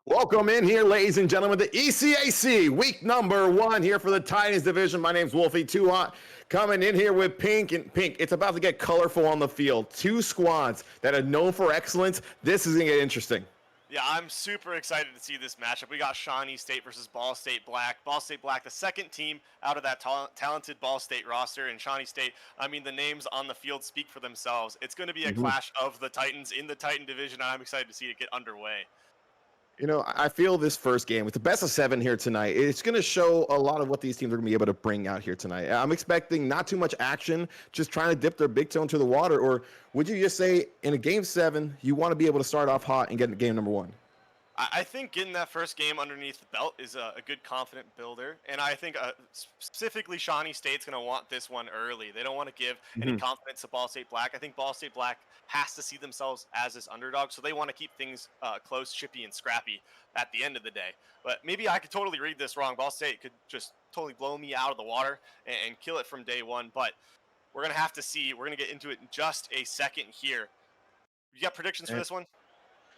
Welcome in here, ladies and gentlemen, the ECAC week number 1 here for the Titans division. My name's Wolfie Too Hot, coming in here with Pink. And Pink, it's about to get colorful on the field. Two squads that are known for excellence. This is going to get interesting. Yeah, I'm super excited to see this matchup. We got Shawnee State versus Ball State Black. Ball State Black, the second team out of that talented Ball State roster. And Shawnee State, I mean, the names on the field speak for themselves. It's going to be a clash of the Titans in the Titan division, and I'm excited to see it get underway. You know, I feel this first game with the best of 7 here tonight, it's going to show a lot of what these teams are going to be able to bring out here tonight. I'm expecting not too much action, just trying to dip their big toe into the water. Or would you just say in a game 7, you want to be able to start off hot and get into game number 1? I think getting that first game underneath the belt is a good confident builder, and I think specifically Shawnee State's going to want this one early. They don't want to give any confidence to Ball State Black. I think Ball State Black has to see themselves as this underdog, so they want to keep things close, chippy, and scrappy at the end of the day. But maybe I could totally read this wrong. Ball State could just totally blow me out of the water and kill it from day one, but we're going to have to see. We're going to get into it in just a second here. You got predictions for this one?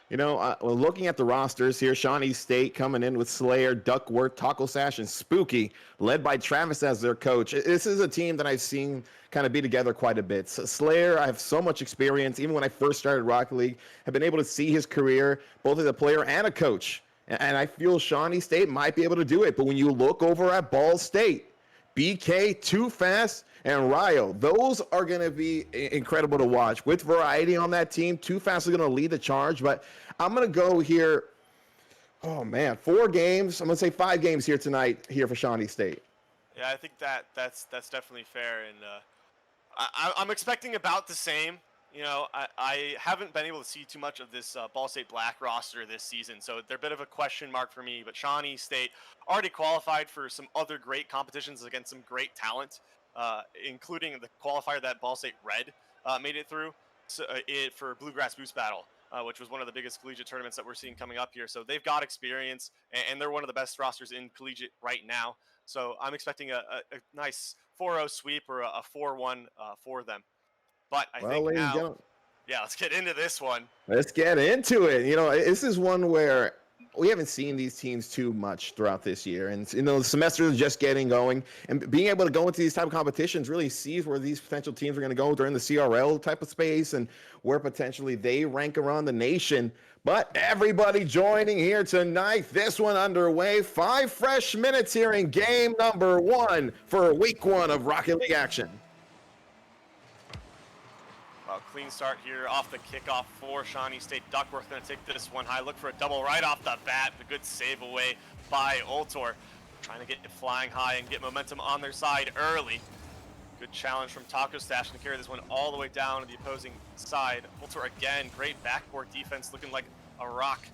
You know, well, looking at the rosters here, Shawnee State coming in with Slayer, Duckworth, Taco Sash, and Spooky, led by Travis as their coach. This is a team that I've seen kind of be together quite a bit. So Slayer, I have so much experience. Even when I first started Rocket League, I've been able to see his career, both as a player and a coach. And I feel Shawnee State might be able to do it. But when you look over at Ball State, BK, Too Fast, and Ryo, those are going to be incredible to watch. With variety on that team, Too Fast is going to lead the charge, but I'm going to go here. Oh, man, 4 games. I'm going to say 5 games here tonight here for Shawnee State. Yeah, I think that's definitely fair, and I'm expecting about the same. You know, I haven't been able to see too much of this Ball State Black roster this season, so they're a bit of a question mark for me. But Shawnee State already qualified for some other great competitions against some great talent, including the qualifier that Ball State Red made it through for Bluegrass Boost Battle, which was one of the biggest collegiate tournaments that we're seeing coming up here. So they've got experience, and they're one of the best rosters in collegiate right now. So I'm expecting a nice 4-0 sweep or a 4-1 for them. But I think now, yeah, let's get into this one. Let's get into it. You know, this is one where we haven't seen these teams too much throughout this year. And, you know, the semester is just getting going. And being able to go into these type of competitions really sees where these potential teams are going to go during the CRL type of space and where potentially they rank around the nation. But everybody joining here tonight, this one underway. 5 fresh minutes here in game number 1 for week 1 of Rocket League action. Well, clean start here off the kickoff for Shawnee State. Duckworth going to take this one high. Look for a double right off the bat. The good save away by Ultor. Trying to get it flying high and get momentum on their side early. Good challenge from Taco Stash to carry this one all the way down to the opposing side. Ultor again, great backboard defense, looking like a rock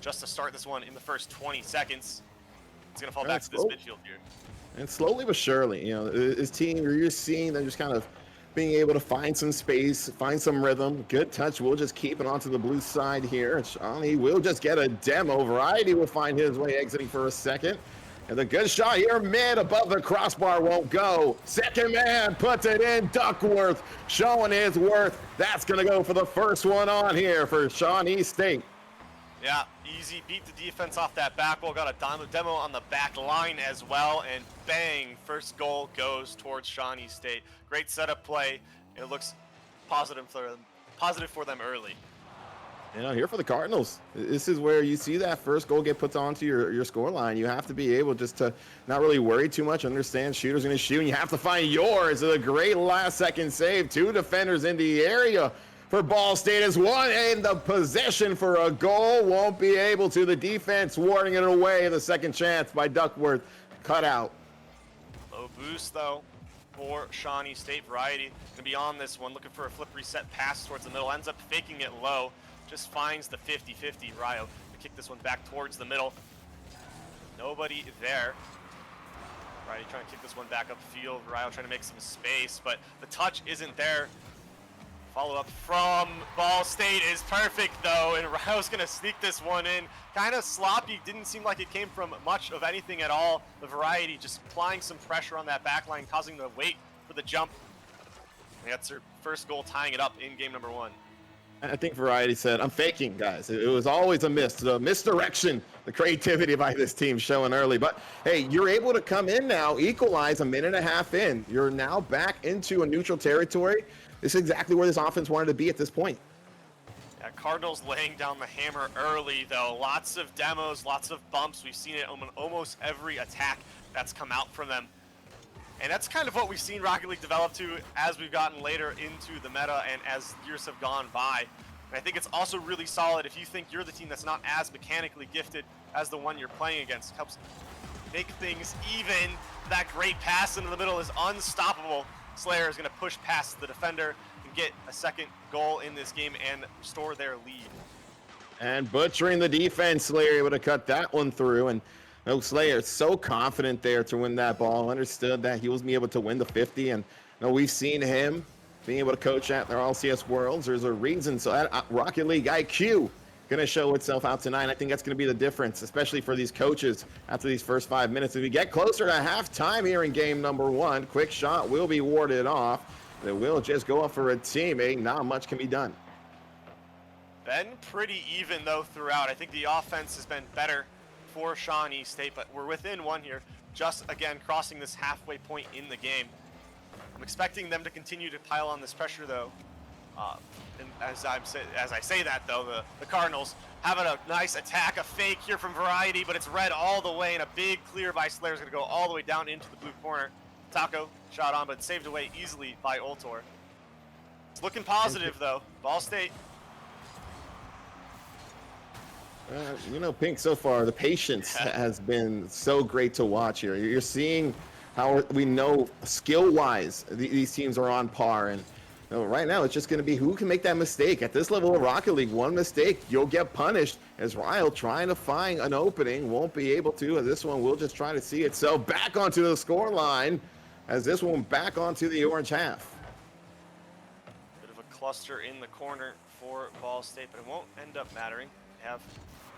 just to start this one in the first 20 seconds. It's going to fall back to this midfield here. And slowly but surely, you know, this team, you're seeing them just kind of being able to find some space, find some rhythm. Good touch. We'll just keep it onto the blue side here. Shawnee will just get a demo. Variety will find his way exiting for a second. And the good shot here mid above the crossbar won't go. Second man puts it in. Duckworth showing his worth. That's going to go for the first one on here for Shawnee State. Yeah, easy. Beat the defense off that back wall. Got a demo on the back line as well. And bang, first goal goes towards Shawnee State. Great setup play. It looks positive for them early. You know, here for the Cardinals, this is where you see that first goal get put onto your score line. You have to be able just to not really worry too much, understand shooter's going to shoot, and you have to find yours. It's a great last-second save. 2 defenders in the area for Ball State as one in the possession for a goal. Won't be able to. The defense warding it away. The second chance by Duckworth cut out. Low boost, though, for Shawnee State. Variety going to be on this one, looking for a flip reset pass towards the middle. Ends up faking it low. Just finds the 50-50. Ryo to kick this one back towards the middle. Nobody there. Variety trying to kick this one back upfield. Ryo trying to make some space, but the touch isn't there. Follow up from Ball State is perfect though, and Ryo's gonna sneak this one in. Kind of sloppy, didn't seem like it came from much of anything at all. The Variety just applying some pressure on that back line, causing the wait for the jump. And that's their first goal, tying it up in game number 1. I think Variety said, I'm faking, guys. It was always a miss, the misdirection, the creativity by this team showing early. But hey, you're able to come in now, equalize a minute and a half in. You're now back into a neutral territory. This is exactly where this offense wanted to be at this point. Yeah, Cardinals laying down the hammer early, though. Lots of demos, lots of bumps. We've seen it on almost every attack that's come out from them. And that's kind of what we've seen Rocket League develop to as we've gotten later into the meta and as years have gone by. And I think it's also really solid if you think you're the team that's not as mechanically gifted as the one you're playing against. It helps make things even. That great pass into the middle is unstoppable. Slayer is going to push past the defender and get a second goal in this game and restore their lead. And butchering the defense, Slayer able to cut that one through. And no, Slayer so confident there to win that ball. Understood that he was able to win the 50. And we've seen him being able to coach at their LCS Worlds. There's a reason. So that Rocket League IQ going to show itself out tonight. I think that's going to be the difference, especially for these coaches after these first 5 minutes. If we get closer to halftime here in game number 1, quick shot will be warded off. It will just go up for a teammate. Not much can be done. Been pretty even, though, throughout. I think the offense has been better for Shawnee State, but we're within one here, just, again, crossing this halfway point in the game. I'm expecting them to continue to pile on this pressure, though. And as I say that, though, the Cardinals having a nice attack, a fake here from Variety, but it's red all the way, and a big clear by Slayer is going to go all the way down into the blue corner. Taco shot on, but saved away easily by Ultor. It's looking positive, though. Ball State. Pink, so far, the patience has been so great to watch here. You're seeing how we know skill-wise these teams are on par. And right now, it's just going to be who can make that mistake. At this level of Rocket League, one mistake, you'll get punished. As Ryle trying to find an opening, won't be able to. And this one, we'll just try to see it. So back onto the score line as this one back onto the orange half. Bit of a cluster in the corner for Ball State, but it won't end up mattering. They have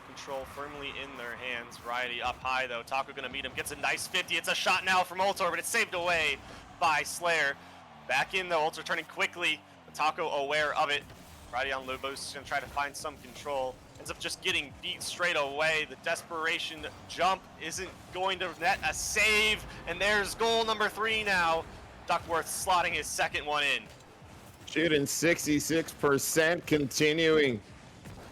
control firmly in their hands. Variety up high, though. Taco going to meet him. Gets a nice 50. It's a shot now from Ultor, but it's saved away by Slayer. Back in, though. Ultor turning quickly. Taco aware of it. Variety on Lubos is going to try to find some control. Ends up just getting beat straight away. The desperation jump isn't going to net a save. And there's goal number 3 now. Duckworth slotting his second one in. Shooting 66%, continuing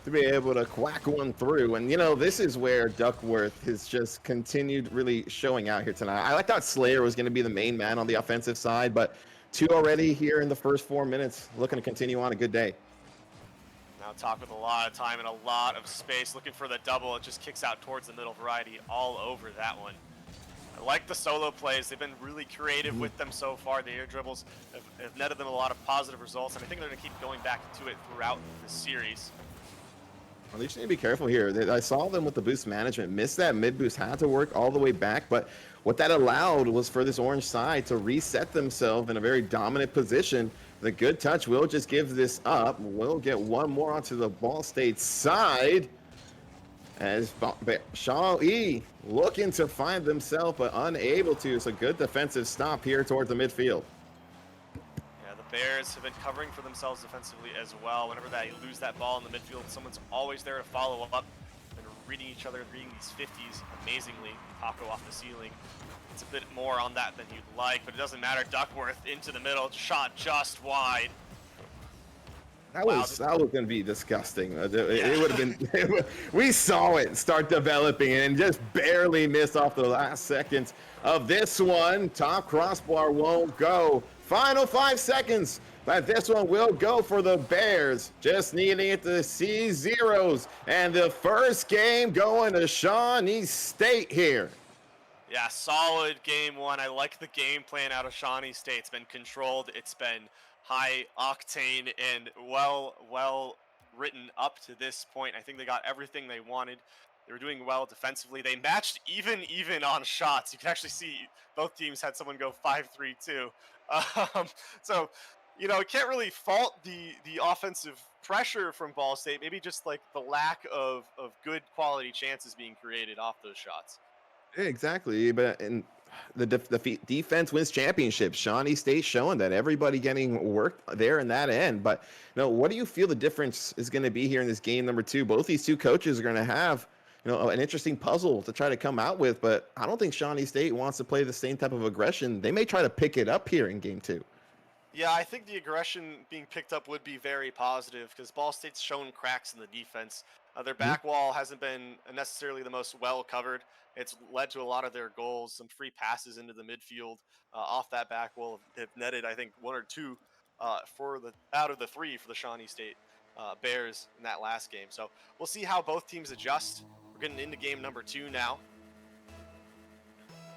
to be able to quack one through. And, this is where Duckworth has just continued really showing out here tonight. I thought Slayer was going to be the main man on the offensive side, but 2 already here in the first 4 minutes, looking to continue on a good day. Now Talk with a lot of time and a lot of space, looking for the double. It just kicks out towards the middle. Variety all over that one. I like the solo plays. They've been really creative with them so far. The air dribbles have netted them a lot of positive results, and I think they're going to keep going back to it throughout the series. Well, they just need to be careful here. I saw them with the boost management. Missed that mid boost, had to work all the way back, but what that allowed was for this orange side to reset themselves in a very dominant position. The good touch will just give this up. We'll get one more onto the Ball State side as Shawnee looking to find themselves, but unable to. It's a good defensive stop here towards the midfield. Bears have been covering for themselves defensively as well. Whenever they lose that ball in the midfield, someone's always there to follow up. And reading each other, reading these 50s amazingly. Taco off the ceiling. It's a bit more on that than you'd like, but it doesn't matter. Duckworth into the middle, shot just wide. That was going to be disgusting. It would have been. We saw it start developing and just barely missed off the last seconds of this one. Top crossbar won't go. Final 5 seconds, but this one will go for the Bears. Just needing it to see zeros. And the first game going to Shawnee State here. Yeah, solid game 1. I like the game plan out of Shawnee State. It's been controlled. It's been high octane and well written up to this point. I think they got everything they wanted. They were doing well defensively. They matched even on shots. You can actually see both teams had someone go 5-3-2. So, can't really fault the offensive pressure from Ball State. Maybe just like the lack of good quality chances being created off those shots. Exactly, but and the defense wins championships. Shawnee State showing that, everybody getting work there in that end. But what do you feel the difference is going to be here in this game number 2? Both these two coaches are going to have an interesting puzzle to try to come out with. But I don't think Shawnee State wants to play the same type of aggression. They may try to pick it up here in game 2. Yeah, I think the aggression being picked up would be very positive because Ball State's shown cracks in the defense. Their back wall hasn't been necessarily the most well covered. It's led to a lot of their goals. Some free passes into the midfield off that back wall have netted, I think, 1 or 2 out of the 3 for the Shawnee State Bears in that last game. So we'll see how both teams adjust. We're getting into game number 2 now.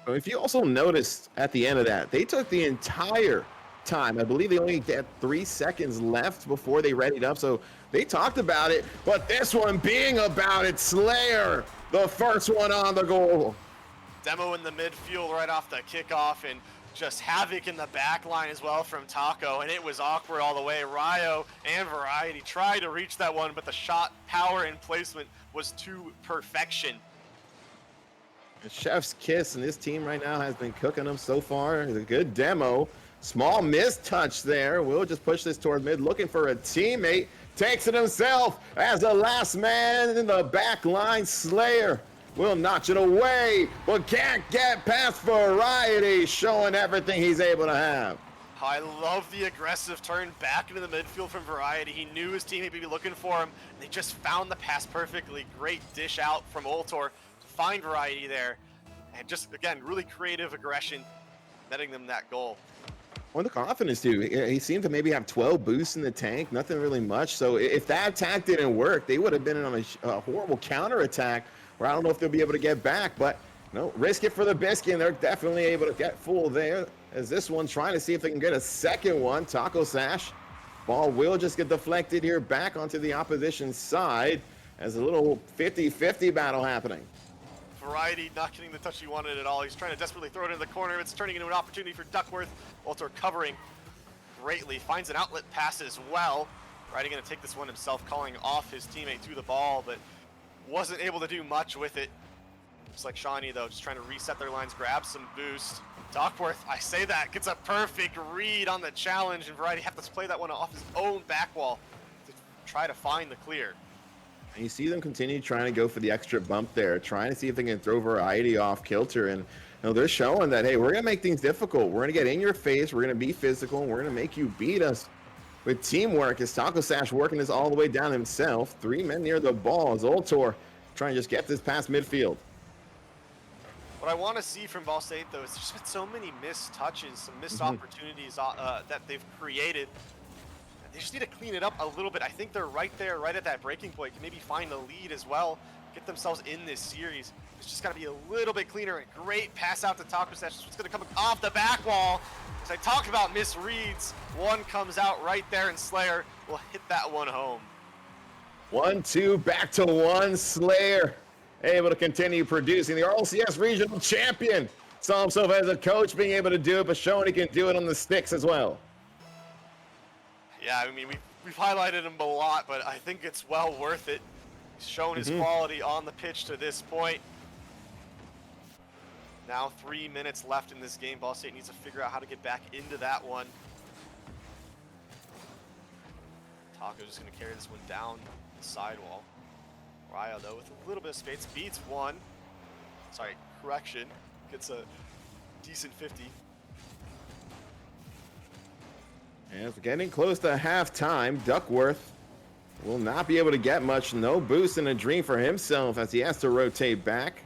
If you also noticed at the end of that, they took the entire time. I believe they only had 3 seconds left before they readied up, so they talked about it. But this one being about it, Slayer, the first one on the goal. Demo in the midfield right off the kickoff, and just havoc in the back line as well from Taco, and it was awkward all the way. Ryo and Variety tried to reach that one, but the shot power and placement was to perfection. A chef's kiss, and this team right now has been cooking them so far. It's a good demo. Small mistouch there. We'll just push this toward mid, looking for a teammate. Takes it himself as the last man in the back line. Slayer will notch it away, but can't get past Variety, showing everything he's able to have. I love the aggressive turn back into the midfield from Variety. He knew his teammate would be looking for him, and they just found the pass perfectly. Great dish out from Oltor to find Variety there, and just, again, really creative aggression, netting them that goal. Well, the confidence, too. He seemed to maybe have 12 boosts in the tank, nothing really much. So if that attack didn't work, they would have been on a horrible counterattack where I don't know if they'll be able to get back. But risk it for the biscuit, and they're definitely able to get full there. As this one trying to see if they can get a second one. Taco Sash. Ball will just get deflected here back onto the opposition side as a little 50-50 battle happening. Variety not getting the touch he wanted at all. He's trying to desperately throw it into the corner. It's turning into an opportunity for Duckworth. Walter covering greatly. Finds an outlet pass as well. Variety going to take this one himself, calling off his teammate to the ball, but wasn't able to do much with it. Just like Shawnee, though, just trying to reset their lines, grab some boost. Duckworth, I say that, gets a perfect read on the challenge, and Variety have to play that one off his own back wall to try to find the clear. And you see them continue trying to go for the extra bump there, trying to see if they can throw Variety off kilter. And they're showing that, hey, we're going to make things difficult. We're going to get in your face. We're going to be physical. And we're going to make you beat us with teamwork. As Taco Sash working this all the way down himself. 3 men near the ball as Oltor trying to just get this past midfield. What I want to see from Ball State, though, is there's been so many missed touches, some missed opportunities that they've created. They just need to clean it up a little bit. I think they're right there, right at that breaking point. Can maybe find the lead as well, get themselves in this series. It's just got to be a little bit cleaner. A great pass out to Taco Sash. It's going to come off the back wall. As I talked about misreads, one comes out right there, and Slayer will hit that one home. 1-2, back to 1. Slayer able to continue producing. The RLCS regional champion saw himself as a coach being able to do it, but showing he can do it on the sticks as well. Yeah, I mean, we've highlighted him a lot, but I think it's well worth it. He's shown his quality on the pitch to this point. Now 3 minutes left in this game. Ball State needs to figure out how to get back into that one. Taco's just going to carry this one down the sidewall. Ryo, though, with a little bit of space, beats one. Sorry, correction. Gets a decent 50. As we're getting close to halftime, Duckworth will not be able to get much. No boost in a dream for himself as he has to rotate back.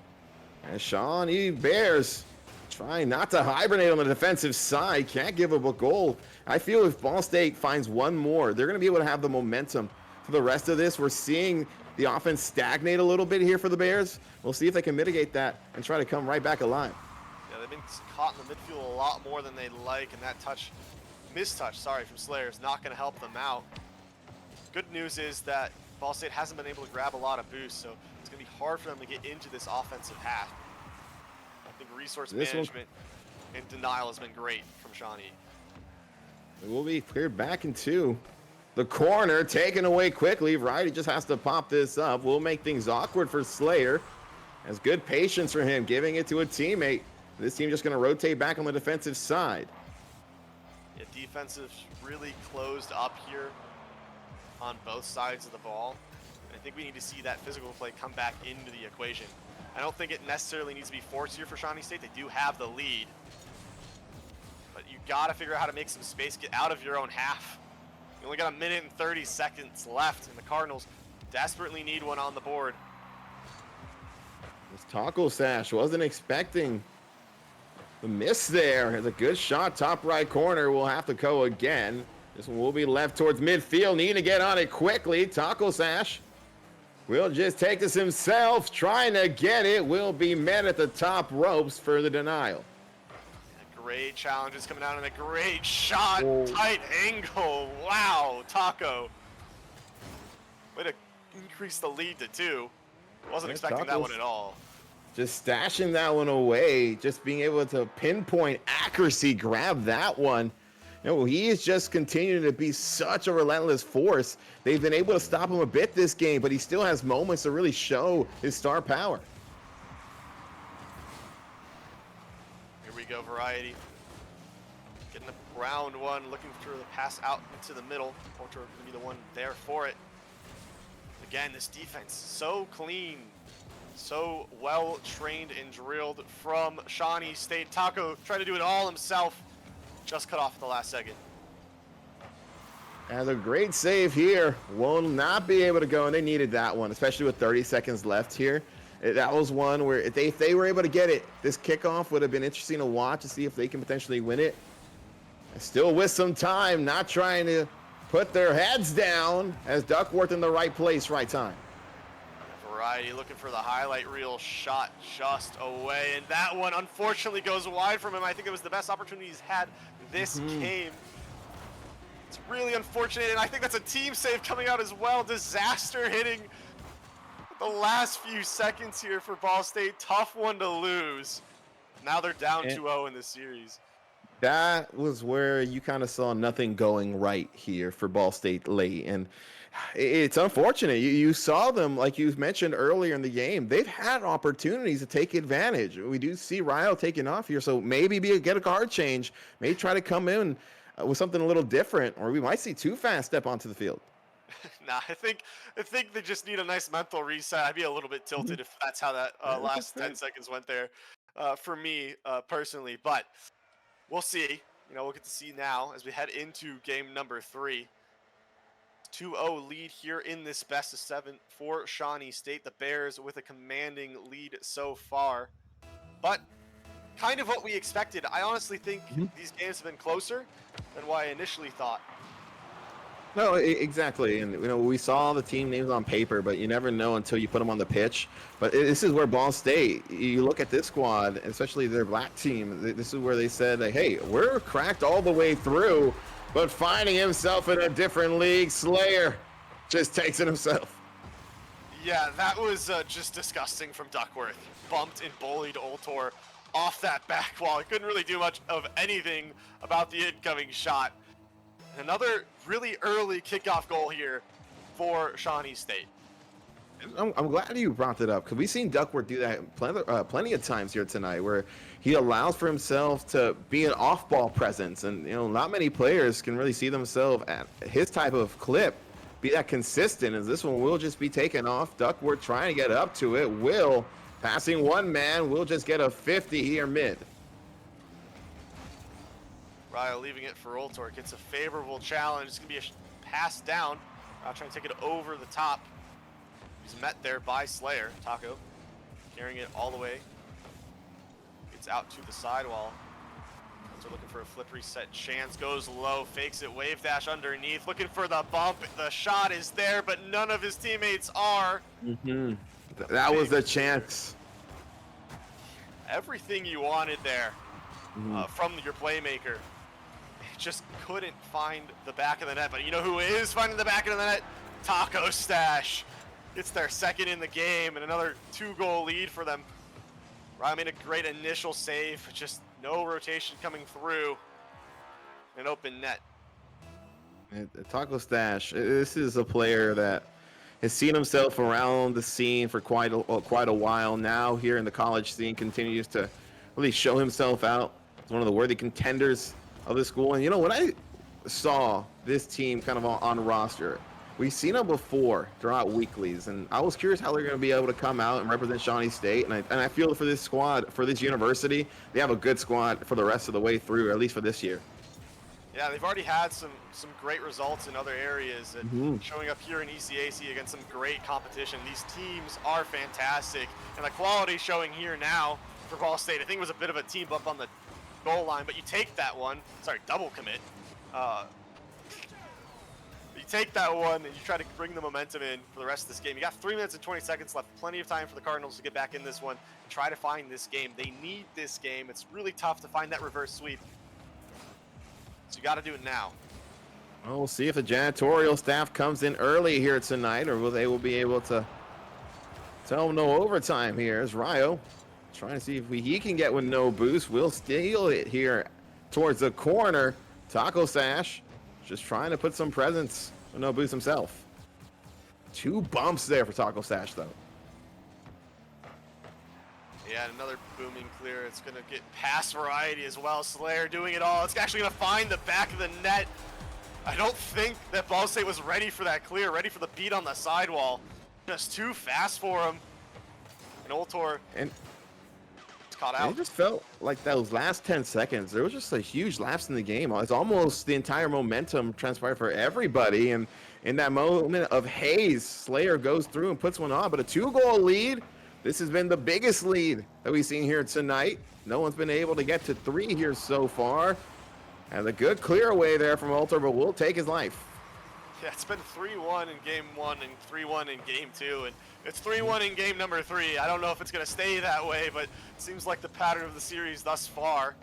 And Shawnee Bears trying not to hibernate on the defensive side. Can't give up a goal. I feel if Ball State finds one more, they're going to be able to have the momentum for the rest of this. We're seeing the offense stagnate a little bit here for the Bears. We'll see if they can mitigate that and try to come right back alive. Yeah, they've been caught in the midfield a lot more than they'd like, and that mistouch, from Slayer is not going to help them out. Good news is that Ball State hasn't been able to grab a lot of boosts, so it's going to be hard for them to get into this offensive half. I think resource management and denial has been great from Shawnee. It will be cleared back into the corner, taken away quickly. Variety just has to pop this up. We'll make things awkward for Slayer. Has good patience for him, giving it to a teammate. This team just going to rotate back on the defensive side. Yeah, defensive really closed up here on both sides of the ball. And I think we need to see that physical play come back into the equation. I don't think it necessarily needs to be forced here for Shawnee State. They do have the lead. But you got to figure out how to make some space, get out of your own half. You only got 1 minute and 30 seconds left, and the Cardinals desperately need one on the board. This Taco Sash wasn't expecting the miss there. It's a good shot, top right corner. We'll have to go again. This one will be left towards midfield. Need to get on it quickly. Taco Sash will just take this himself. Trying to get it. Will be met at the top ropes for the denial. Great challenges coming out and a great shot. Oh. Tight angle. Wow, Taco. Way to increase the lead to 2. Wasn't expecting that one at all. Just stashing that one away. Just being able to pinpoint accuracy, grab that one. You know, he is just continuing to be such a relentless force. They've been able to stop him a bit this game, but he still has moments to really show his star power. Here we go, Variety. Getting a round one, looking for the pass out into the middle. Ultra going to be the one there for it. Again, this defense, so clean, so well trained and drilled from Shawnee State. Taco trying to do it all himself. Just cut off at the last second. And a great save here. Will not be able to go, and they needed that one, especially with 30 seconds left here. That was one where if they were able to get it, this kickoff would have been interesting to watch to see if they can potentially win it. And still with some time, not trying to put their heads down as Duckworth in the right place, right time. Variety looking for the highlight reel shot just away, and that one unfortunately goes wide from him. I think it was the best opportunity he's had this game. It's really unfortunate, and I think that's a team save coming out as well. Disaster hitting the last few seconds here for Ball State. Tough one to lose. Now they're down 2-0 in this series. That was where you kind of saw nothing going right here for Ball State late. And it's unfortunate. You saw them, like you mentioned earlier in the game, they've had opportunities to take advantage. We do see Ryo taking off here, so maybe get a guard change, maybe try to come in with something a little different, or we might see Too Fast step onto the field. Nah, I think they just need a nice mental reset. I'd be a little bit tilted if that's how that last 10 seconds went there for me personally, but we'll see. You know, we'll get to see now as we head into game number 3. 2-0 lead here in this best of 7 for Shawnee State. The Bears with a commanding lead so far, but kind of what we expected. I honestly think these games have been closer than what I initially thought. No, exactly. And, you know, we saw the team names on paper, but you never know until you put them on the pitch. But this is where Ball State, you look at this squad, especially their black team, this is where they said, hey, we're cracked all the way through, but finding himself in a different league, Slayer just takes it himself. Yeah, that was just disgusting from Duckworth. Bumped and bullied Ultor off that back wall. He couldn't really do much of anything about the incoming shot. Another really early kickoff goal here for Shawnee State. I'm glad you brought that up, because we've seen Duckworth do that plenty of times here tonight, where he allows for himself to be an off-ball presence, and you know, not many players can really see themselves at his type of clip be that consistent. As this one will just be taken off. Duckworth trying to get up to it. Will passing one man. Will just get a 50 here mid. Ryo leaving it for Ultor. Gets a favorable challenge. It's going to be a pass down. Trying to take it over the top. He's met there by Slayer. Taco carrying it all the way. Gets out to the sidewall. Ultor looking for a flip reset chance. Goes low. Fakes it. Wave dash underneath. Looking for the bump. The shot is there, but none of his teammates are. That was the chance. Everything you wanted there from your playmaker. Just couldn't find the back of the net, but you know who is finding the back of the net? Taco Stash. It's their second in the game and another 2-goal lead for them. Ryan made a great initial save, but just no rotation coming through. An open net. Taco Stash, this is a player that has seen himself around the scene for quite a while now. Here in the college scene, continues to really show himself out as one of the worthy contenders of the school. And when I saw this team kind of on roster, we've seen them before throughout weeklies, and I was curious how they're going to be able to come out and represent Shawnee State. And I feel for this squad, for this university, they have a good squad for the rest of the way through, or at least for this year. Yeah, they've already had some great results in other areas, and showing up here in ECAC against some great competition. These teams are fantastic, and the quality showing here now for Ball State. I think it was a bit of a team bump on the goal line, but you take that one. Sorry, double commit. You take that one and you try to bring the momentum in for the rest of this game. You got 3 minutes and 20 seconds left. Plenty of time for the Cardinals to get back in this one and try to find this game. They need this game. It's really tough to find that reverse sweep. So you got to do it now. Well, we'll see if the janitorial staff comes in early here tonight, or will they be able to tell them no overtime here. As Ryo trying to see if he can get with no boost. We'll steal it here towards the corner. Taco Sash just trying to put some presence with no boost himself. 2 bumps there for Taco Sash, though. Yeah, another booming clear. It's going to get pass variety as well. Slayer doing it all. It's actually going to find the back of the net. I don't think that Ball State was ready for that clear, ready for the beat on the sidewall. Just too fast for him. And Oltor caught out. It just felt like those last 10 seconds, there was just a huge lapse in the game. It's almost the entire momentum transpired for everybody. And in that moment of haze, Slayer goes through and puts one on. But a 2-goal lead. This has been the biggest lead that we've seen here tonight. No one's been able to get to 3 here so far. And a good clear away there from Oltor, but will take his life. Yeah, it's been 3-1 in game 1 and 3-1 in game 2, and it's 3-1 in game number 3. I don't know if it's going to stay that way, but it seems like the pattern of the series thus far.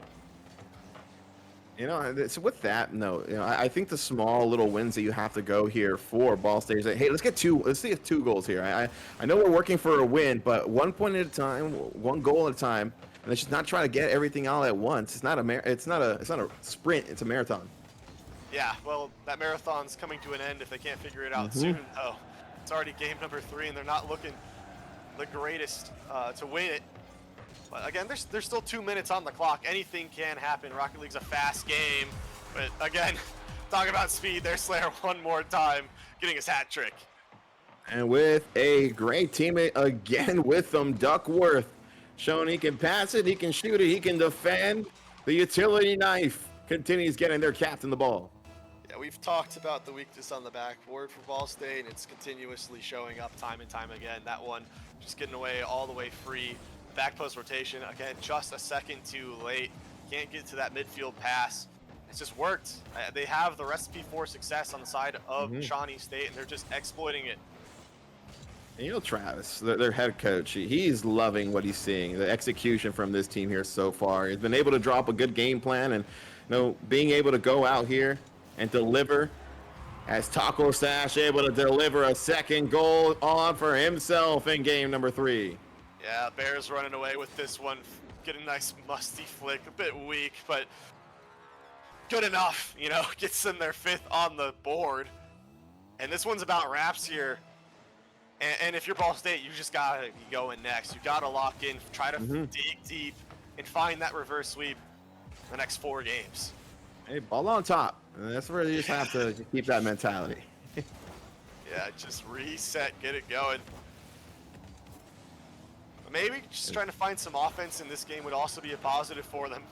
So with that note, I think the small little wins that you have to go here for Ball State is that, hey, let's see 2 goals here. I know we're working for a win, but 1 point at a time, 1 goal at a time, and let's just not try to get everything all at once. It's not a sprint, it's a marathon. Yeah, well, that marathon's coming to an end if they can't figure it out soon, though. It's already game number 3, and they're not looking the greatest to win it. But again, there's still 2 minutes on the clock. Anything can happen. Rocket League's a fast game. But again, talk about speed. There's Slayer one more time, getting his hat trick. And with a great teammate again with them, Duckworth. Showing he can pass it, he can shoot it, he can defend. The utility knife continues getting their captain the ball. Yeah, we've talked about the weakness on the backboard for Ball State, and it's continuously showing up time and time again. That one just getting away all the way free. Back post rotation, again, just a second too late. Can't get to that midfield pass. It's just worked. They have the recipe for success on the side of Shawnee State, and they're just exploiting it. And Travis, their head coach, he's loving what he's seeing. The execution from this team here so far. He's been able to drop a good game plan, and being able to go out here and deliver, as Taco Sash able to deliver a 2nd goal on for himself in game number 3. Yeah, Bears running away with this one. Get a nice musty flick, a bit weak, but good enough, gets them their 5th on the board. And this one's about wraps here. And if you're Ball State, you just got to go in next. You got to lock in, try to dig deep, and find that reverse sweep the next 4 games. Hey, ball on top. And that's where you just have to keep that mentality. Yeah, just reset, get it going. Maybe just trying to find some offense in this game would also be a positive for them.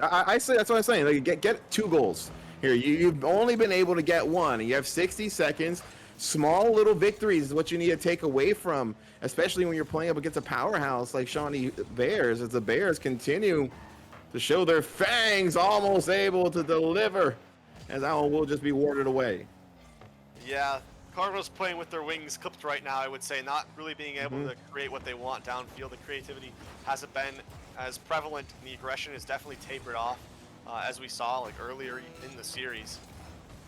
I say that's what I'm saying. Like, get 2 goals here. You've only been able to get 1, and you have 60 seconds. Small little victories is what you need to take away from, especially when you're playing up against a powerhouse like Shawnee Bears. As the Bears continue to show their fangs, almost able to deliver, as that one will just be warded away. Yeah. Cardinals playing with their wings clipped right now, I would say, not really being able to create what they want downfield. The creativity hasn't been as prevalent, and the aggression is definitely tapered off, as we saw earlier in the series.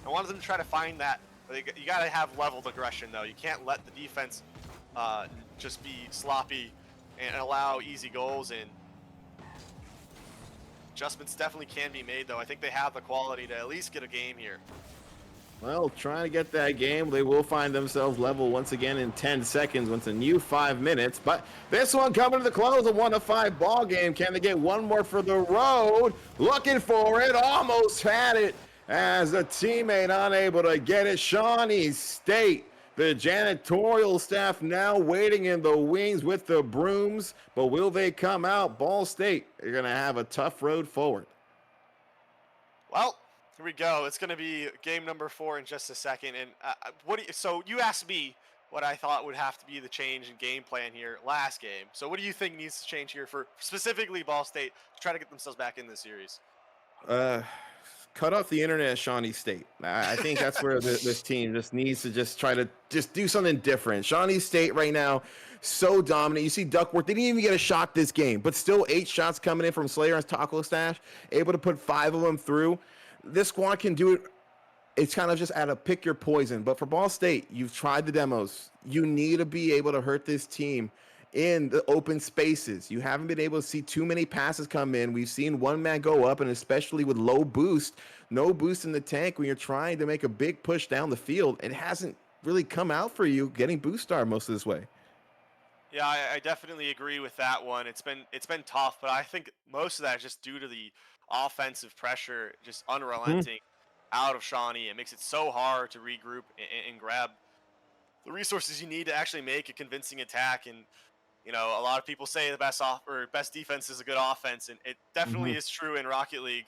I wanted them to try to find that. You got to have leveled aggression, though. You can't let the defense just be sloppy and allow easy goals in. Adjustments definitely can be made, though. I think they have the quality to at least get a game here. Well, trying to get that game, they will find themselves level once again in 10 seconds. Once a new 5 minutes, but this one coming to the close, a 1-5 ball game. Can they get one more for the road? Looking for it, almost had it as the teammate unable to get it. Shawnee State, the janitorial staff now waiting in the wings with the brooms, but will they come out? Ball State, you're going to have a tough road forward. Well, here we go. It's going to be game number 4 in just a second. And so you asked me what I thought would have to be the change in game plan here last game. So what do you think needs to change here for specifically Ball State to try to get themselves back in this series? Cut off the internet at Shawnee State. I think that's where this team just needs to just try to just do something different. Shawnee State right now, so dominant. You see Duckworth, they didn't even get a shot this game, but still 8 shots coming in from Slayer and Taco Stash, able to put 5 of them through. This squad can do it. It's kind of just at a pick your poison. But for Ball State, you've tried the demos. You need to be able to hurt this team in the open spaces. You haven't been able to see too many passes come in. We've seen one man go up, and especially with low boost, no boost in the tank when you're trying to make a big push down the field. It hasn't really come out for you getting boost star most of this way. Yeah, I definitely agree with that one. It's been tough, but I think most of that is just due to the offensive pressure just unrelenting out of Shawnee. It makes it so hard to regroup and grab the resources you need to actually make a convincing attack. And you know, a lot of people say the best defense is a good offense, and it definitely is true in Rocket League.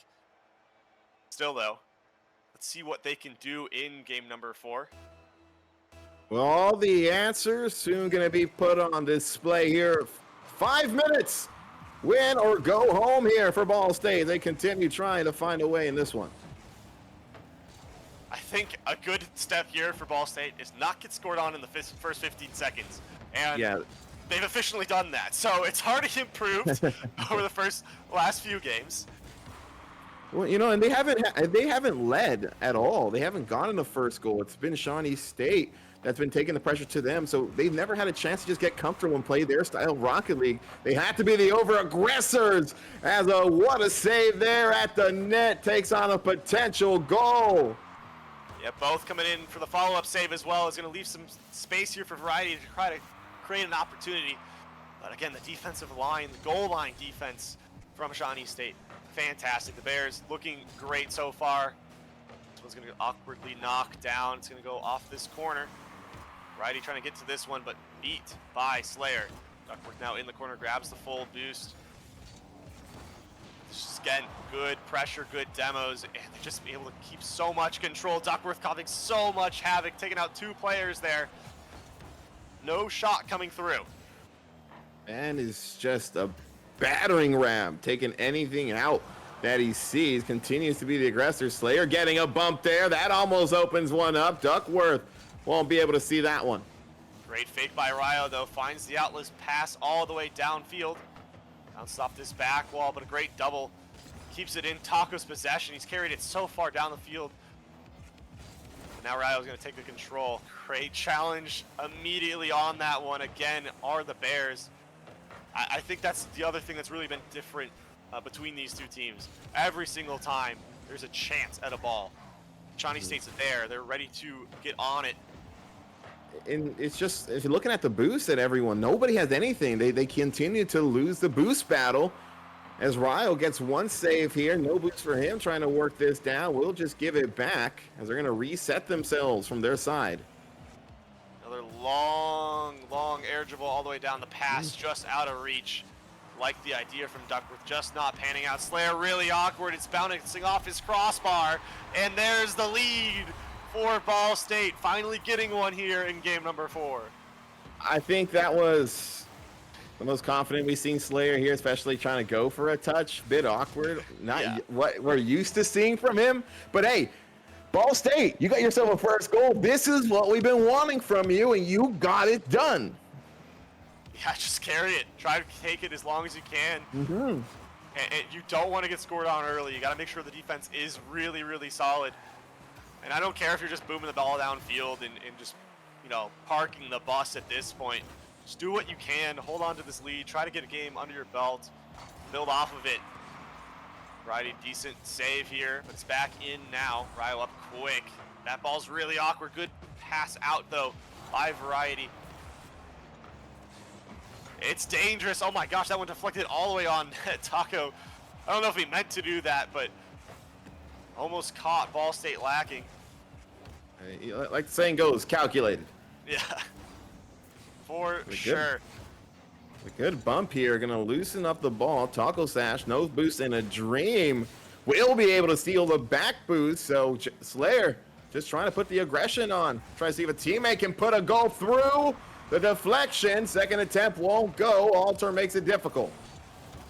Still, though, let's see what they can do in game number 4. Well, all the answers soon going to be put on display here. 5 minutes, win or go home here for Ball State. They continue trying to find a way in this one. I think a good step here for Ball State is not get scored on in the first 15 seconds. And they've officially done that. So it's already improved over the last few games. Well, you know, and they haven't led at all. They haven't gotten the first goal. It's been Shawnee State that's been taking the pressure to them. So they've never had a chance to just get comfortable and play their style of Rocket League. They have to be the over-aggressors as what a save there at the net takes on a potential goal. Yeah, both coming in for the follow-up save as well is going to leave some space here for Variety to try to create an opportunity. But again, the defensive line, the goal line defense from Shawnee State, fantastic. The Bears looking great so far. This one's going to awkwardly knock down. It's going to go off this corner. Variety trying to get to this one, but beat by Slayer. Duckworth now in the corner, grabs the full boost. Just again, good pressure, good demos, and they're just able to keep so much control. Duckworth causing so much havoc, taking out 2 players there. No shot coming through. And is just a battering ram, taking anything out that he sees. Continues to be the aggressor. Slayer getting a bump there. That almost opens one up. Duckworth won't be able to see that one. Great fake by Ryo, though. Finds the outlet pass all the way downfield. Bounced off this back wall, but a great double. Keeps it in Taco's possession. He's carried it so far down the field. But now Ryo's going to take the control. Great challenge immediately on that one. Again, are the Bears. I think that's the other thing that's really been different between these two teams. Every single time there's a chance at a ball, Shawnee State's there. They're ready to get on it. And it's just, if you're looking at the boost at everyone, nobody has anything. They continue to lose the boost battle as Ryo gets one save here. No boost for him, trying to work this down. We'll just give it back as they're going to reset themselves from their side. Another long air dribble all the way down the pass, just out of reach. Like the idea from Duckworth, just not panning out. Slayer really awkward. It's bouncing off his crossbar, and there's the lead for Ball State, finally getting one here in game number 4. I think that was the most confident we've seen Slayer here, especially trying to go for a touch. Bit awkward. Not what we're used to seeing from him. But hey, Ball State, you got yourself a first goal. This is what we've been wanting from you, and you got it done. Yeah, just carry it. Try to take it as long as you can. And you don't want to get scored on early. You got to make sure the defense is really solid. And I don't care if you're just booming the ball downfield and just, you know, parking the bus at this point. Just do what you can. Hold on to this lead. Try to get a game under your belt. Build off of it. Variety, decent save here, but it's back in now. Ryo up quick. That ball's really awkward. Good pass out, though, by Variety. It's dangerous. Oh my gosh, that one deflected all the way on Taco. I don't know if he meant to do that, but almost caught Ball State lacking. Like the saying goes, calculated. Yeah, for sure. A good bump here, gonna loosen up the ball. Taco Sash, nose boost and a dream. Will be able to steal the back boost, so Slayer just trying to put the aggression on. Try to see if a teammate can put a goal through. The deflection, second attempt won't go. Alter makes it difficult.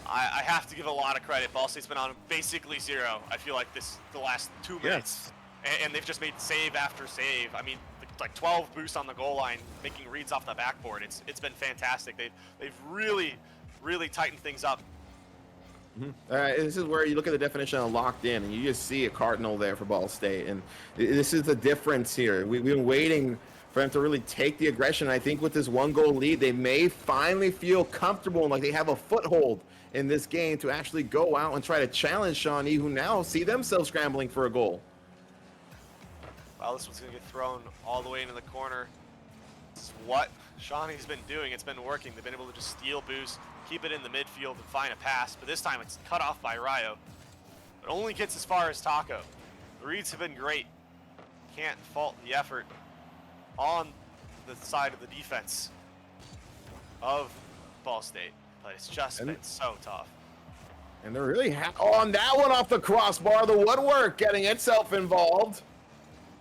I have to give a lot of credit. Ball State's been on basically zero. I feel like the last 2 minutes. Yes. And they've just made save after save. I mean, like 12 boosts on the goal line, making reads off the backboard. It's been fantastic. They've really tightened things up. This is where you look at the definition of locked in, and you just see a cardinal there for Ball State. And this is the difference here. We've been waiting for them to really take the aggression. I think with this 1-goal lead, they may finally feel comfortable and like they have a foothold in this game to actually go out and try to challenge Shawnee, who now see themselves scrambling for a goal. Well, this one's going to get thrown all the way into the corner. This is what Shawnee's been doing. It's been working. They've been able to just steal boost, keep it in the midfield, and find a pass. But this time it's cut off by Ryo. It only gets as far as Taco. The reads have been great. Can't fault the effort on the side of the defense of Ball State. But it's just been so tough. And they're really on that one off the crossbar. The woodwork getting itself involved.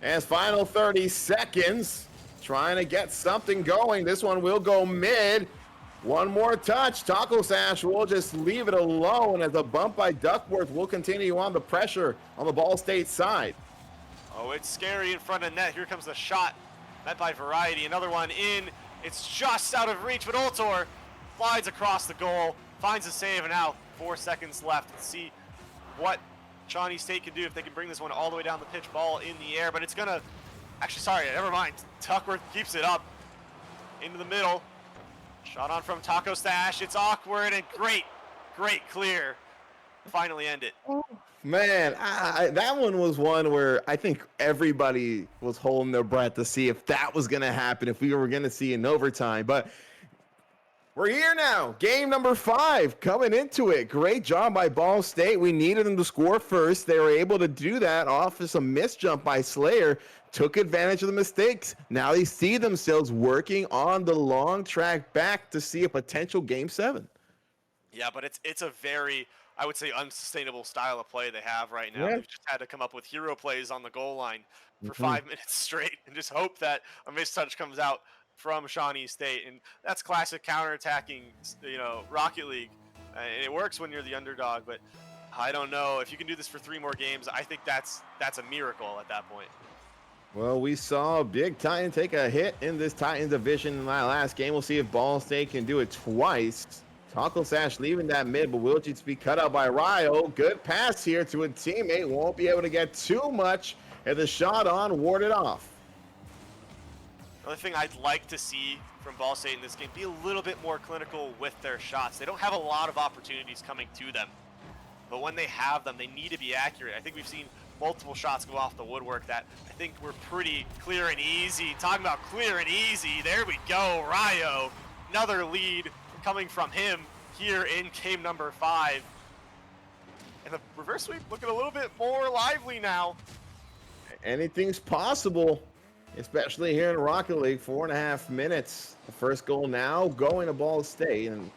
As final 30 seconds, trying to get something going. This one will go mid. One more touch. Taco Sash will just leave it alone as the bump by Duckworth will continue on the pressure on the Ball State side. Oh, it's scary in front of net. Here comes the shot. Met by Variety. Another one in. It's just out of reach, but Ultor flies across the goal, finds a save, and now 4 seconds left. Let's see what Shawnee State can do if they can bring this one all the way down the pitch, ball in the air, but it's gonna, actually, sorry, never mind. Duckworth keeps it up into the middle. Shot on from Taco Stash. It's awkward and great clear. Finally end it. Man, that one was one where I think everybody was holding their breath to see if that was gonna happen, if we were gonna see an overtime, but we're here now. Game number 5 coming into it. Great job by Ball State. We needed them to score first. They were able to do that off of some missed jump by Slayer. Took advantage of the mistakes. Now they see themselves working on the long track back to see a potential Game 7. Yeah, but it's a very, I would say, unsustainable style of play they have right now. Yeah. They've just had to come up with hero plays on the goal line for 5 minutes straight and just hope that a missed touch comes out from Shawnee State, and that's classic counterattacking, Rocket League. And it works when you're the underdog, but I don't know if you can do this for 3 more games. I think that's a miracle at that point. Well, we saw Big Titan take a hit in this Titan division in that last game. We'll see if Ball State can do it twice. Taco Sash leaving that mid, but will just be cut out by Ryo. Good pass here to a teammate. Won't be able to get too much, and the shot on warded off. Another thing I'd like to see from Ball State in this game, be a little bit more clinical with their shots. They don't have a lot of opportunities coming to them, but when they have them, they need to be accurate. I think we've seen multiple shots go off the woodwork that I think were pretty clear and easy. Talking about clear and easy, there we go, Ryo. Another lead coming from him here in game number 5. And the reverse sweep looking a little bit more lively now. Anything's possible, especially here in Rocket League. 4.5 minutes. The first goal now going to Ball State. And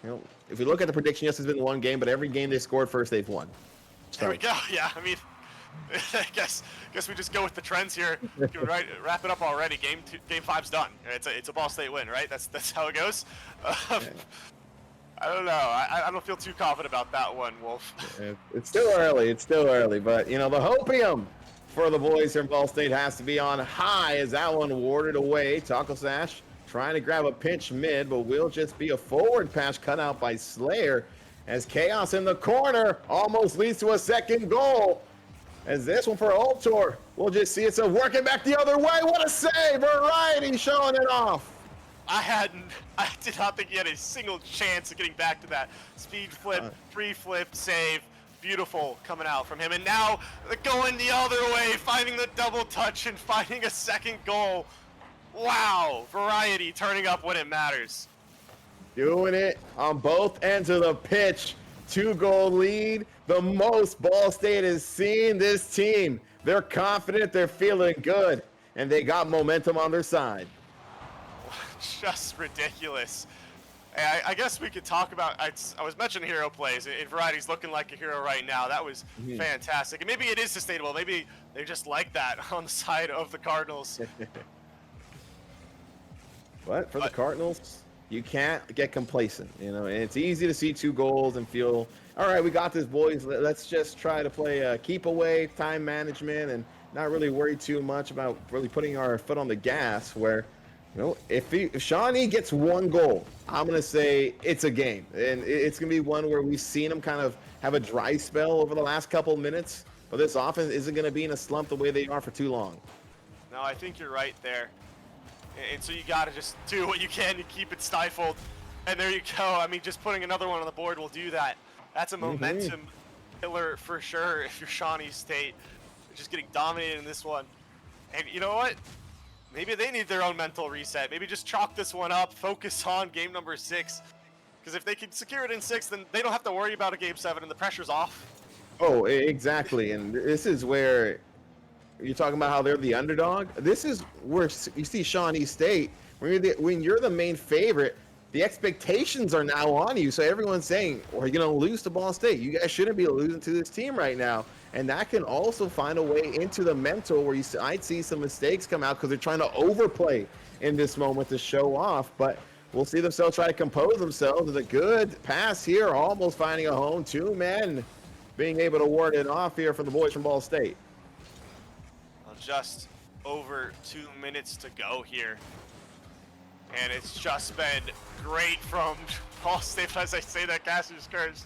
if you look at the prediction, yes, it's been 1 game, but every game they scored first, they've won. There we go. Yeah, I mean, I guess we just go with the trends here. Wrap it up already. Game 5's done. It's a Ball State win, right? That's how it goes. I don't know. I don't feel too confident about that one, Wolf. It's still early. But, the hopium for the boys here in Ball State has to be on high as that one warded away. Taco Sash trying to grab a pinch mid, but will just be a forward pass cut out by Slayer as chaos in the corner almost leads to a second goal. As this one for Ultor, we'll just see it's working back the other way. What a save! Variety showing it off. I did not think he had a single chance of getting back to that. Speed flip, pre-flip, save. beautiful coming out from him. And now going the other way, finding the double touch and finding a second goal. Wow, Variety turning up when it matters. Doing it on both ends of the pitch. 2-goal lead. The most Ball State has seen this team. They're confident, they're feeling good, and they got momentum on their side. Just ridiculous. I guess we could talk about, I was mentioning hero plays, and Variety's looking like a hero right now. That was fantastic. And maybe it is sustainable. Maybe they just like that on the side of the Cardinals. But for the Cardinals, you can't get complacent, you know, and it's easy to see 2 goals and feel, all right, we got this, boys. Let's just try to play keep away, time management, and not really worry too much about really putting our foot on the gas. Where, you know, if Shawnee gets 1 goal, I'm gonna say it's a game, and it's gonna be one where we've seen them kind of have a dry spell over the last couple minutes. But this offense isn't gonna be in a slump the way they are for too long. No, I think you're right there. And so you got to just do what you can to keep it stifled. And there you go. I mean, just putting another one on the board will do that. That's a momentum killer for sure if you're Shawnee State. They're just getting dominated in this one. And you know what? Maybe they need their own mental reset. Maybe just chalk this one up, focus on game number 6. Because if they can secure it in 6, then they don't have to worry about a game 7 and the pressure's off. Oh, exactly. And this is where you're talking about how they're the underdog. This is where you see Shawnee State. When you're the main favorite, the expectations are now on you. So everyone's saying, well, you're going to lose to Ball State. You guys shouldn't be losing to this team right now. And that can also find a way into the mental where I'd see some mistakes come out because they're trying to overplay in this moment to show off. But we'll see them still try to compose themselves. With a good pass here, almost finding a home. 2 men being able to ward it off here for the boys from Ball State. Just over 2 minutes to go here. And it's just been great from Ball State. But as I say that, Caster's Courage,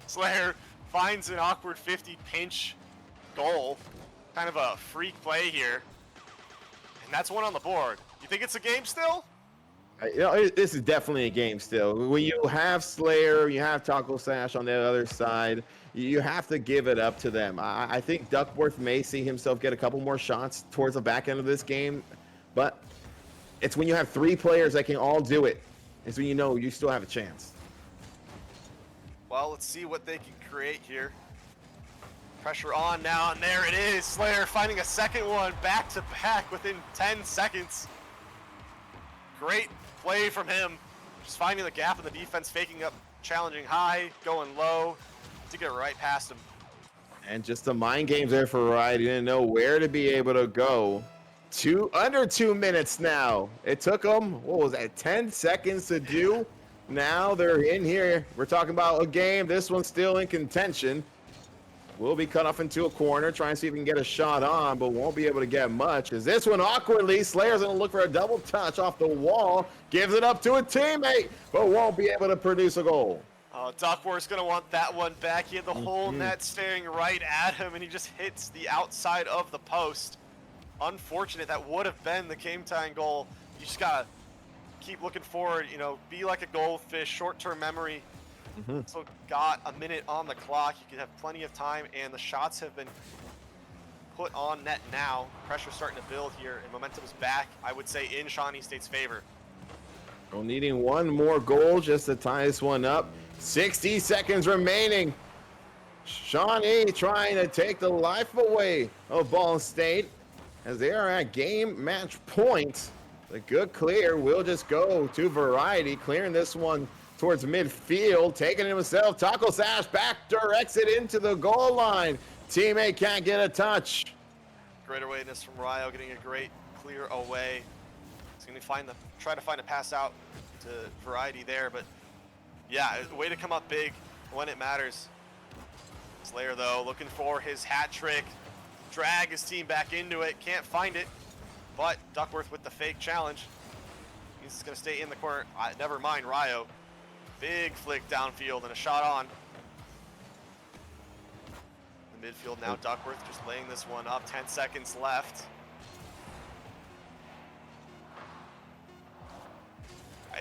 Slayer finds an awkward 50 pinch goal. Kind of a freak play here. And that's 1 on the board. You think it's a game still? You know, this is definitely a game still. When you have Slayer, you have Taco Sash on the other side, you have to give it up to them. I think Duckworth may see himself get a couple more shots towards the back end of this game, but it's when you have 3 players that can all do it, it's when you know you still have a chance. Well, let's see what they can create here. Pressure on now, and there it is. Slayer finding a second one back to back within 10 seconds. Great play from him. Just finding the gap in the defense, faking up, challenging high, going low to get right past him. And just the mind games there for Variety. Didn't know where to be able to go. Under 2 minutes now. It took them, what was that, 10 seconds to do? Now they're in here. We're talking about a game. This one's still in contention. Will be cut off into a corner, trying to see if he can get a shot on, but won't be able to get much. As this one awkwardly, Slayer's going to look for a double touch off the wall, gives it up to a teammate, but won't be able to produce a goal. Duckworth's going to want that one back. He had the whole net staring right at him, and he just hits the outside of the post. Unfortunate. That would have been the game-tying goal. You just got to keep looking forward, you know, be like a goldfish, short-term memory. So got a minute on the clock. You could have plenty of time, and the shots have been put on net now. Pressure's starting to build here, and momentum's back, I would say, in Shawnee State's favor. Well, needing 1 more goal just to tie this one up. 60 seconds remaining. Shawnee trying to take the life away of Ball State as they are at game match point. The good clear will just go to Variety, clearing this one towards midfield, taking it himself. Taco Sash back directs it into the goal line. Teammate can't get a touch. Great awareness from Ryo, getting a great clear away. He's going to try to find a pass out to Variety there, but yeah, a way to come up big when it matters. Slayer, though, looking for his hat trick. Drag his team back into it. Can't find it, but Duckworth with the fake challenge. He's going to stay in the corner. Never mind Ryo. Big flick downfield and a shot on. The midfield now, Duckworth just laying this one up. 10 seconds left.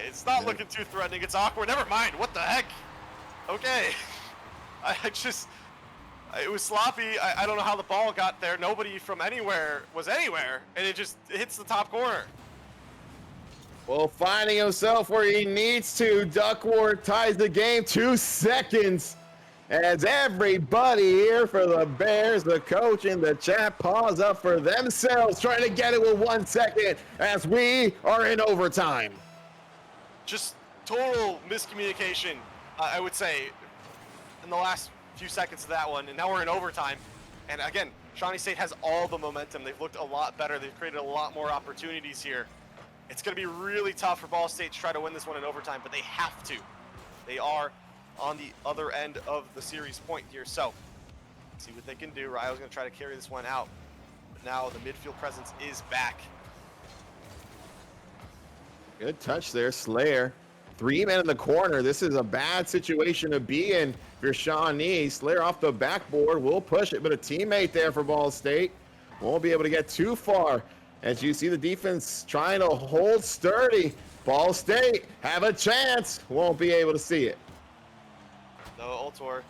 It's not looking too threatening. It's awkward. Never mind. What the heck? Okay. It was sloppy. I don't know how the ball got there. Nobody from anywhere was anywhere, and it just hits the top corner. Well, finding himself where he needs to, Duckworth ties the game 2 seconds. As everybody here for the Bears, the coach and the chat pause up for themselves, trying to get it with 1 second as we are in overtime. Just total miscommunication, I would say, in the last few seconds of that one, and now we're in overtime. And again, Shawnee State has all the momentum. They've looked a lot better. They've created a lot more opportunities here. It's going to be really tough for Ball State to try to win this one in overtime, but they have to. They are on the other end of the series point here, so see what they can do. Ryo's going to try to carry this one out, but now the midfield presence is back. Good touch there, Slayer. 3 men in the corner. This is a bad situation to be in for Shawnee. Slayer off the backboard will push it, but a teammate there for Ball State won't be able to get too far. As you see the defense trying to hold sturdy. Ball State have a chance. Won't be able to see it. No, Ultor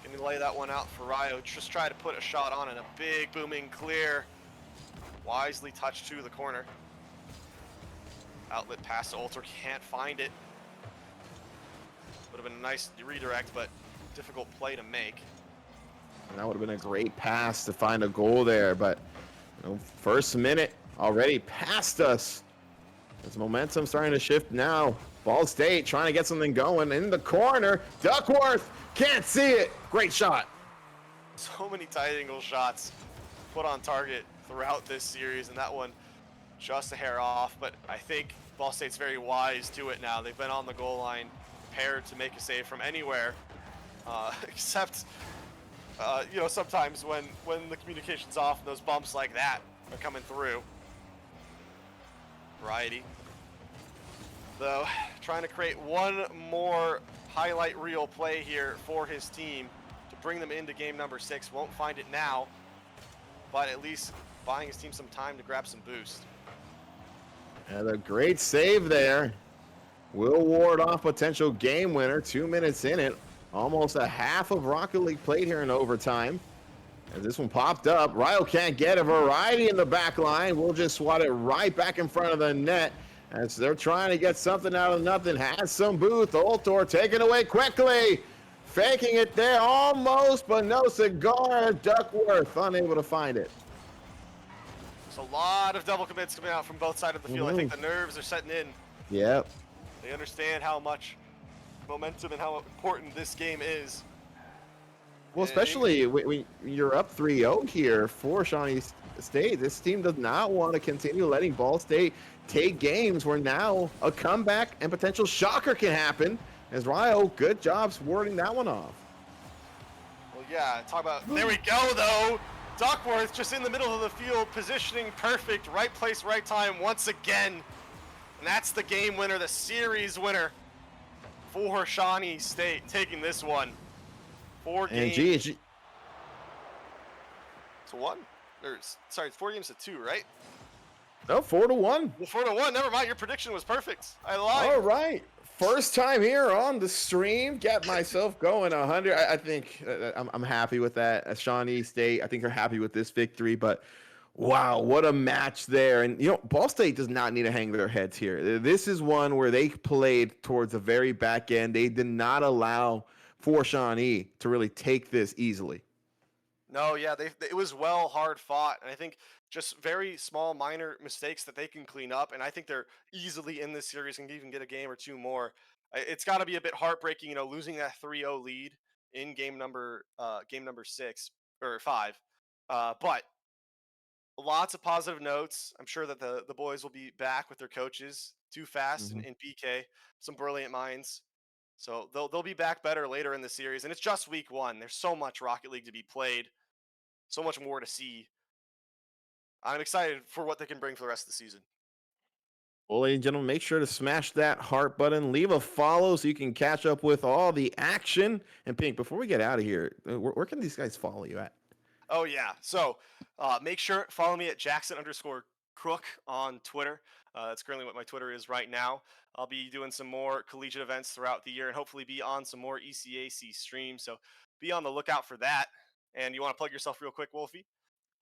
going to lay that one out for Ryo. Just try to put a shot on it. A big booming clear. Wisely touched to the corner. Outlet pass to Ultor. Can't find it. Would have been a nice redirect, but difficult play to make. And that would have been a great pass to find a goal there, but first minute already past us. As momentum starting to shift now. Ball State trying to get something going in the corner. Duckworth can't see it. Great shot. So many tight angle shots put on target throughout this series, and that one just a hair off. But I think Ball State's very wise to it now. They've been on the goal line, prepared to make a save from anywhere, except sometimes when the communication's off and those bumps like that are coming through. Variety, though, trying to create one more highlight reel play here for his team to bring them into game number 6. Won't find it now, but at least buying his team some time to grab some boost. And a great save there. Will ward off potential game winner. 2 minutes in it. Almost a half of Rocket League played here in overtime. As this one popped up, Ryo can't get a variety in the back line. We'll just swat it right back in front of the net as they're trying to get something out of nothing. Has some booth. Ultor taken away quickly. Faking it there almost, but no cigar. Duckworth unable to find it. There's a lot of double commits coming out from both sides of the field. I think the nerves are setting in. Yep. They understand how much momentum and how important this game is. Well, especially when you're up 3-0 here for Shawnee State. This team does not want to continue letting Ball State take games where now a comeback and potential shocker can happen. As Ryo, good job warding that one off. Well, yeah, talk about, there we go though. Duckworth just in the middle of the field, positioning perfect, right place, right time once again. And that's the game winner, the series winner for Shawnee State, taking this one. 4 games to 1? Or, sorry, 4 games to 2, right? No, 4-1. Well, 4-1, never mind, your prediction was perfect. I lied. All right. First time here on the stream, get myself going 100. I think I'm happy with that. Shawnee State, I think they're happy with this victory, but wow, what a match there. And, Ball State does not need to hang their heads here. This is one where they played towards the very back end. They did not allow for Shawnee to really take this easily. No, yeah, it was well hard fought, and I think just very small minor mistakes that they can clean up, and I think they're easily in this series and even get a game or 2 more. It's got to be a bit heartbreaking, losing that 3-0 lead in game number 6 or 5. But lots of positive notes. I'm sure that the boys will be back with their coaches, Too Fast and PK, some brilliant minds. So they'll be back better later in the series, and it's just week 1. There's so much Rocket League to be played, so much more to see. I'm excited for what they can bring for the rest of the season. Well, ladies and gentlemen, make sure to smash that heart button, leave a follow so you can catch up with all the action. And Pink, before we get out of here, where can these guys follow you at? Oh yeah, so make sure follow me at Jackson_Crook on Twitter. That's currently what my Twitter is right now. I'll be doing some more collegiate events throughout the year and hopefully be on some more ECAC streams. So be on the lookout for that. And you want to plug yourself real quick, Wolfie?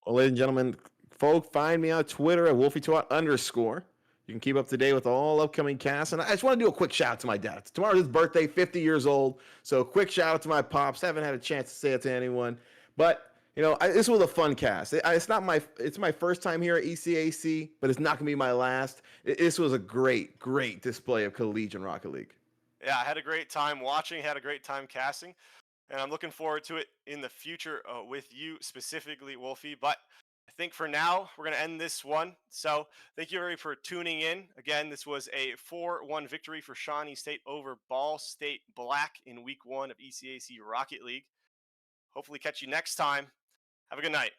Well, ladies and gentlemen, folk, find me on Twitter at Wolfie_. You can keep up to date with all upcoming casts. And I just want to do a quick shout out to my dad. Tomorrow's his birthday, 50 years old. So quick shout out to my pops. Haven't had a chance to say it to anyone. But, this was a fun cast. It's my first time here at ECAC, but it's not going to be my last. This was a great, great display of collegiate Rocket League. Yeah, I had a great time watching, had a great time casting, and I'm looking forward to it in the future with you specifically, Wolfie. But I think for now, we're going to end this one. So thank you everybody for tuning in. Again, this was a 4-1 victory for Shawnee State over Ball State Black in week 1 of ECAC Rocket League. Hopefully catch you next time. Have a good night.